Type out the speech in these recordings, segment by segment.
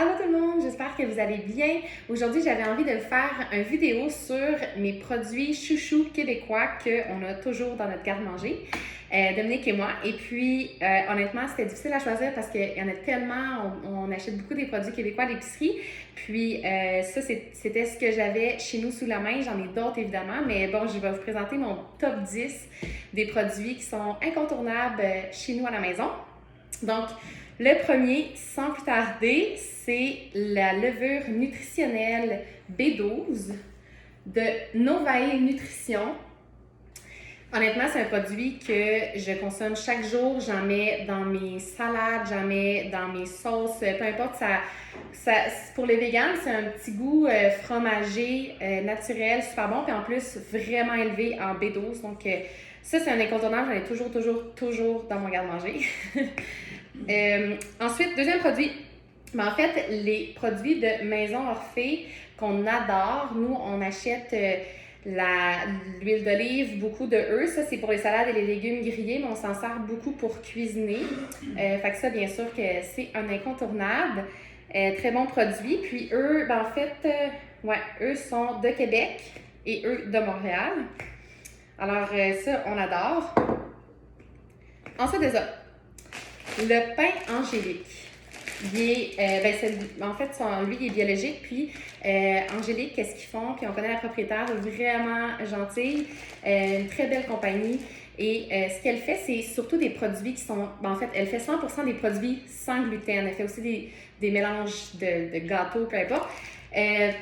Allô tout le monde, j'espère que vous allez bien. Aujourd'hui, j'avais envie de faire une vidéo sur mes produits chouchous québécois qu'on a toujours dans notre garde-manger, Dominique et moi. Et puis, honnêtement, c'était difficile à choisir parce qu'il y en a tellement, on achète beaucoup des produits québécois à l'épicerie. Puis, ça, c'était ce que j'avais chez nous sous la main. J'en ai d'autres, évidemment, mais bon, je vais vous présenter mon top 10 des produits qui sont incontournables chez nous à la maison. Donc, le premier, sans plus tarder, c'est la levure nutritionnelle B12 de Novae Nutrition. Honnêtement, c'est un produit que je consomme chaque jour. J'en mets dans mes salades, j'en mets dans mes sauces, peu importe. Pour les véganes, c'est un petit goût fromager, naturel, super bon. Puis en plus, vraiment élevé en B12. Donc, ça, c'est un incontournable. J'en ai toujours dans mon garde-manger. Ensuite, deuxième produit. Ben, en fait, les produits de Maison Orphée qu'on adore, nous, on achète l'huile d'olive, beaucoup de eux. Ça, c'est pour les salades et les légumes grillés, mais on s'en sert beaucoup pour cuisiner. Fait que ça, bien sûr, que c'est un incontournable. Très bon produit. Puis eux, ben, en fait, eux sont de Québec et eux de Montréal. Alors, ça, on adore. Ensuite de ça, le pain angélique. Il est, en fait, lui, il est biologique. Puis, Angélique, qu'est-ce qu'ils font? Puis, on connaît la propriétaire, vraiment gentille, une très belle compagnie. Et ce qu'elle fait, c'est surtout des produits qui sont... en fait, elle fait 100% des produits sans gluten. Elle fait aussi des mélanges de gâteaux, peu importe.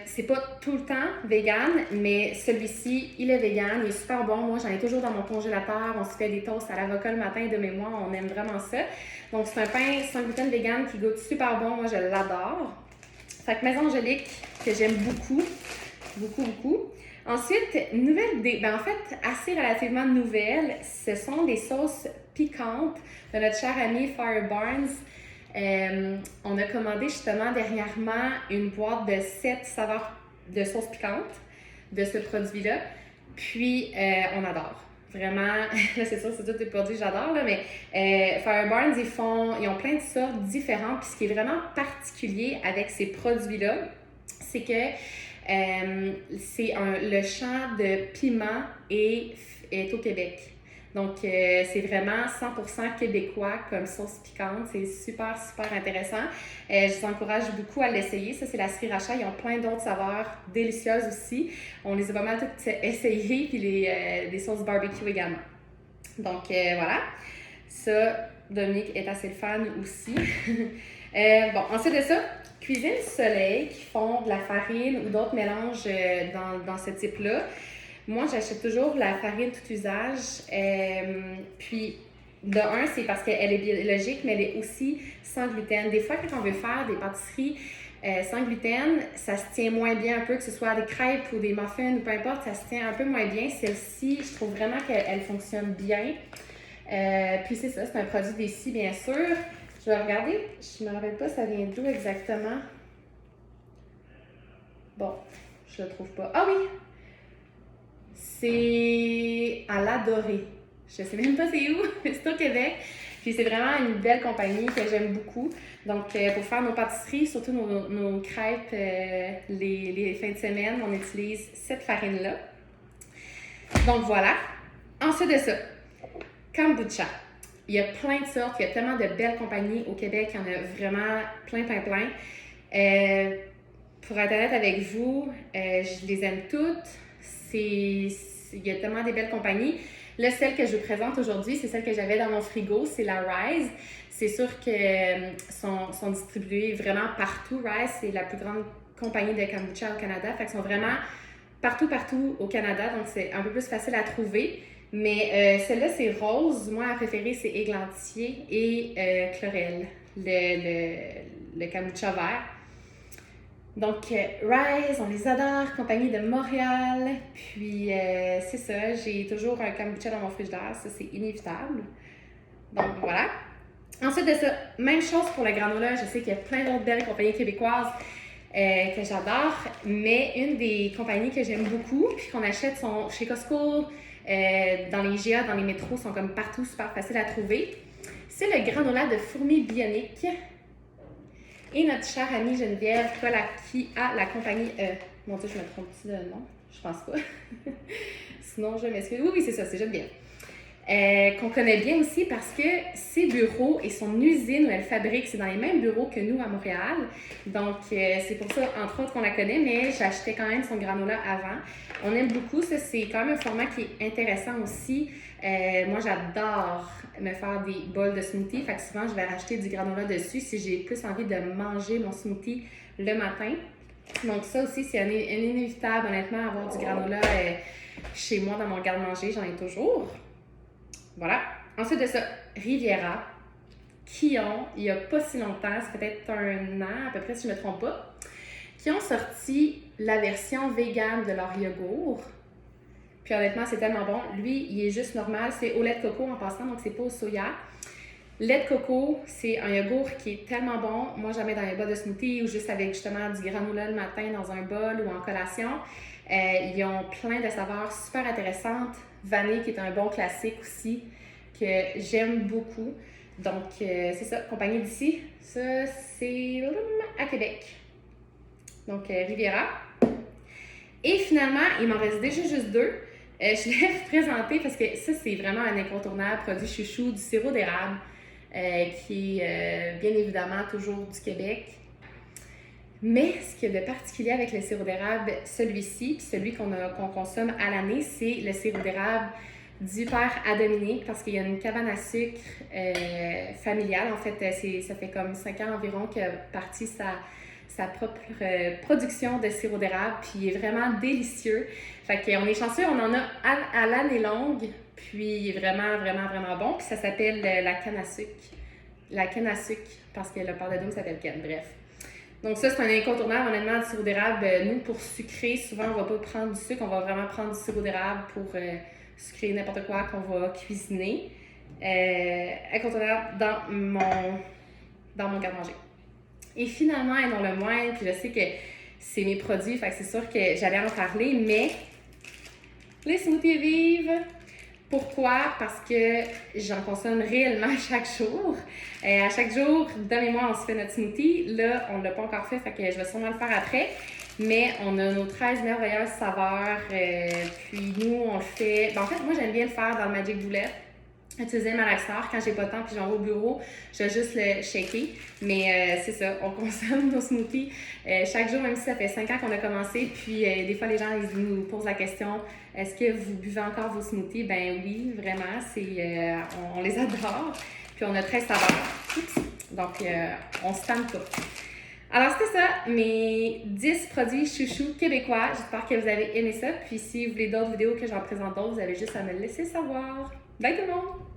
C'est pas tout le temps vegan, mais celui-ci, il est vegan, il est super bon. Moi, j'en ai toujours dans mon congélateur. On se fait des toasts à l'avocat le matin de mémoire. On aime vraiment ça. Donc, c'est un pain sans gluten vegan qui goûte super bon. Moi, je l'adore. Fait que Maison Angélique, que j'aime beaucoup. Beaucoup. Ensuite, en fait, assez relativement nouvelle, ce sont des sauces piquantes de notre cher ami Fire Barnes. On a commandé justement dernièrement une boîte de 7 saveurs de sauce piquante de ce produit-là. Puis, on adore. Vraiment, là, c'est sûr, c'est tous des produits que j'adore, là, mais Fire Barnes, ils ont plein de sortes différentes. Puis, ce qui est vraiment particulier avec ces produits-là, c'est que le champ de piment est au Québec. Donc, c'est vraiment 100% québécois comme sauce piquante. C'est super intéressant. Je vous encourage beaucoup à l'essayer. Ça, c'est la sriracha. Ils ont plein d'autres saveurs délicieuses aussi. On les a pas mal toutes essayées. Puis des sauces barbecue également. Donc, voilà. Ça, Dominique est assez fan aussi. Ensuite de ça, Cuisine Soleil qui font de la farine ou d'autres mélanges dans ce type-là. Moi, j'achète toujours la farine tout usage. Puis, de un, c'est parce qu'elle est biologique, mais elle est aussi sans gluten. Des fois, quand on veut faire des pâtisseries sans gluten, ça se tient moins bien un peu, que ce soit des crêpes ou des muffins ou peu importe, ça se tient un peu moins bien. Celle-ci, je trouve vraiment qu'elle fonctionne bien. Puis c'est ça, c'est un produit d'ici, bien sûr. Je vais regarder, je ne me rappelle pas ça vient d'où exactement. Bon, je le trouve pas. Ah oui! C'est à l'Adoré. Je sais même pas c'est où, mais c'est au Québec. Puis c'est vraiment une belle compagnie que j'aime beaucoup. Donc, pour faire nos pâtisseries, surtout nos crêpes les fins de semaine, on utilise cette farine-là. Donc, voilà. Ensuite de ça, kombucha. Il y a plein de sortes, il y a tellement de belles compagnies au Québec, il y en a vraiment plein. Pour être honnête avec vous, je les aime toutes. Il y a tellement de belles compagnies. Là, celle que je vous présente aujourd'hui, c'est celle que j'avais dans mon frigo, c'est la Rise. C'est sûr que sont distribuées vraiment partout. Rise, c'est la plus grande compagnie de kombucha au Canada. Fait qu'ils sont vraiment partout au Canada, donc c'est un peu plus facile à trouver. Mais celle-là, c'est rose. Moi, ma préférée, c'est églantier et chlorelle, le kombucha vert. Donc, Rise, on les adore, compagnie de Montréal. Puis, c'est ça, j'ai toujours un kombucha dans mon frigidaire, ça, c'est inévitable. Donc, voilà. Ensuite de ça, même chose pour le granola. Je sais qu'il y a plein d'autres belles compagnies québécoises que j'adore, mais une des compagnies que j'aime beaucoup, puis qu'on achète sont chez Costco, dans les IGA, dans les métros, sont comme partout super faciles à trouver. C'est le granola de fourmis bioniques. Et notre chère amie Geneviève, qui a la compagnie... mon Dieu, je me trompe-tu de nom? Je pense pas. Sinon, je m'excuse. Oui, c'est ça, c'est Geneviève. Qu'on connaît bien aussi parce que ses bureaux et son usine où elle fabrique, c'est dans les mêmes bureaux que nous à Montréal. Donc, c'est pour ça, entre autres, qu'on la connaît, mais j'achetais quand même son granola avant. On aime beaucoup ça, c'est quand même un format qui est intéressant aussi. Moi, j'adore me faire des bols de smoothie, fait que souvent, je vais racheter du granola dessus si j'ai plus envie de manger mon smoothie le matin. Donc, ça aussi, c'est un inévitable, honnêtement, avoir du granola chez moi dans mon garde-manger, j'en ai toujours. Voilà. Ensuite de ça, Riviera, qui ont, il n'y a pas si longtemps, c'est peut-être un an à peu près si je ne me trompe pas, qui ont sorti la version vegan de leur yogourt. Puis honnêtement, c'est tellement bon. Lui, il est juste normal, c'est au lait de coco en passant, donc c'est pas au soya. Lait de coco, c'est un yogourt qui est tellement bon. Moi, j'en mets dans un bol de smoothie ou juste avec justement du granola le matin dans un bol ou en collation. Ils ont plein de saveurs super intéressantes. Vanille, qui est un bon classique aussi, que j'aime beaucoup. Donc, c'est ça, compagnie d'ici. Ça, c'est à Québec. Donc, Riviera. Et finalement, il m'en reste déjà juste deux. Je vais vous présenter parce que ça, c'est vraiment un incontournable produit chouchou du sirop d'érable, qui est bien évidemment toujours du Québec. Mais ce qu'il y a de particulier avec le sirop d'érable, celui-ci, puis celui qu'on consomme à l'année, c'est le sirop d'érable du père à Dominique, parce qu'il y a une cabane à sucre familiale. En fait, ça fait comme 5 ans environ qu'il a parti sa propre production de sirop d'érable, puis il est vraiment délicieux. Fait qu'on est chanceux, on en a à l'année longue, puis il est vraiment, vraiment, vraiment bon. Puis ça s'appelle la canne à sucre. La canne à sucre, parce que le père de Dôme s'appelle Ken, bref. Donc ça, c'est un incontournable, honnêtement, du sirop d'érable. Nous, pour sucrer, souvent, on va pas prendre du sucre, on va vraiment prendre du sirop d'érable pour sucrer n'importe quoi qu'on va cuisiner. Incontournable dans mon garde-manger. Et finalement, et non le moindre, puis je sais que c'est mes produits, fait que c'est sûr que j'allais en parler, mais les smoothies vives. Pourquoi? Parce que j'en consomme réellement chaque jour. À chaque jour, Dom et moi, on se fait notre smoothie. Là, on ne l'a pas encore fait, fait que je vais sûrement le faire après. Mais on a nos 13 merveilleuses saveurs. Puis nous, on le fait... Ben, en fait, moi, j'aime bien le faire dans le Magic Bullet. Utiliser un malaxeur. Quand j'ai pas de temps puis j'en vais au bureau, je vais juste le shaker. Mais c'est ça, on consomme nos smoothies chaque jour, même si ça fait 5 ans qu'on a commencé. Puis des fois, les gens ils nous posent la question, est-ce que vous buvez encore vos smoothies? Ben oui, vraiment, on les adore. Puis on a 13 saveurs. Donc, on se tente pas. Alors, c'était ça, mes 10 produits chouchous québécois. J'espère que vous avez aimé ça. Puis si vous voulez d'autres vidéos que j'en présente d'autres, vous avez juste à me le laisser savoir. Bye tout le monde!